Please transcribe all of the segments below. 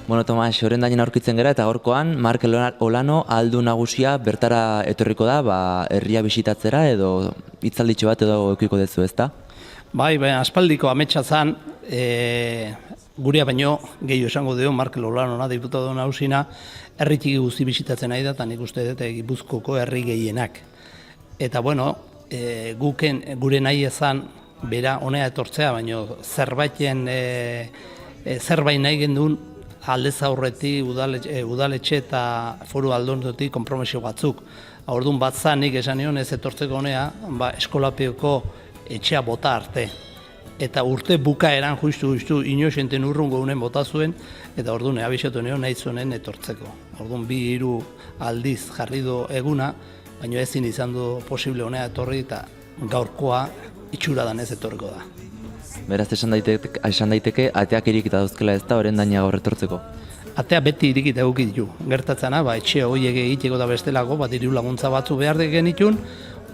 Bueno, Tomas, horren dainen aurkitzen gara eta gaurkoan Markel Olano aldu nagusia bertara etorriko da, herria bisitatzera edo hitzalditxo bat edo eukiko dezu, ezta? Bai, aspaldiko ametsa zan, gurea baino gehiago esango dugu Markel Olanona, diputatu nagusina, herri txiki guzti bisitatzen nahi da, eta nik uste dut Gipuzkoako herri gehienak. Eta bueno, gure nahi ezan, bera honea etortzea, baino zerbait nahi gendun aldez aurretik udaletxe eta foru aldundutik konpromisio batzuk. Orduan bat zanik esan nion ez etortzeko honea, eskolapioko etxea bota arte. Eta urte bukaeran justu inoxenten urrungo unen bota zuen, eta orduan abisatu nion nahi zuenen etortzeko. Orduan 2-3 aldiz jarri du eguna, baina ezin izan du posible honea etorri eta gaurkoa itxura danez etorriko da. Beraz, esan daiteke ateak irikita dauzkela ez da, horren daina gaur etortzeko. Atea beti irikita eduki ditu. Gertatzena, etxe horiek egiteko da bestelako, diru laguntza batzu behar genitun,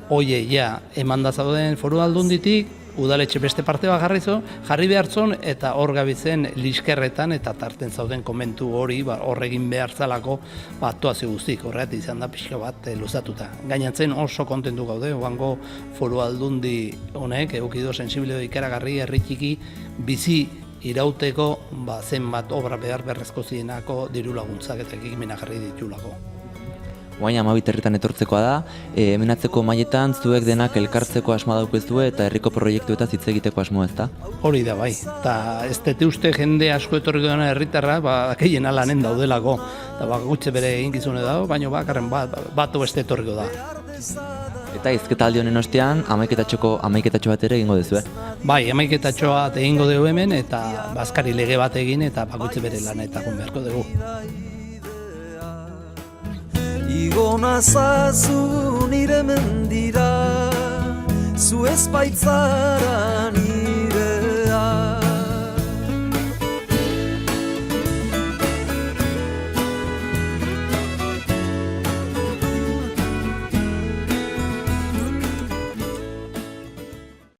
horiek eman da zauden foru aldunditik, udaletxe beste parte bat jarri behartzon, eta hor gabitzen liskerretan eta tarten zauden komentu hori horregin behar zalako aktuazio guztik, horregatik izan da pixka bat luzatuta. Gainatzen oso kontentu gaude, oango foru aldundi honek, eukido sensibileo ikaragarri herri txiki bizi irauteko zenbat obra behar berrezko zienako diru laguntzak eta ekimena jarri ditulako. Guain 12 herritan etortzekoa da, hemenatzeko mailetan zuek denak elkartzeko asmoa daukezue eta herriko proiektuetaz hitz egiteko asmoa, ezta? Hori da bai, eta ez dute uste jende asko etorriko dena herritarra, gehien alanen daudelako, eta gutxe bere eginkizune dago, baina bakarren bat beste etorriko da. Eta hizketaldi honen ostean, hamaiketatxo bat ere egingo duzu, Bai, hamaiketatxo bat egingo dugu hemen, eta bazkari lege bat egin, eta bakutze bere lanetakon beharko dugu. Igo nazazu nire mendira, zu ez baitzara nire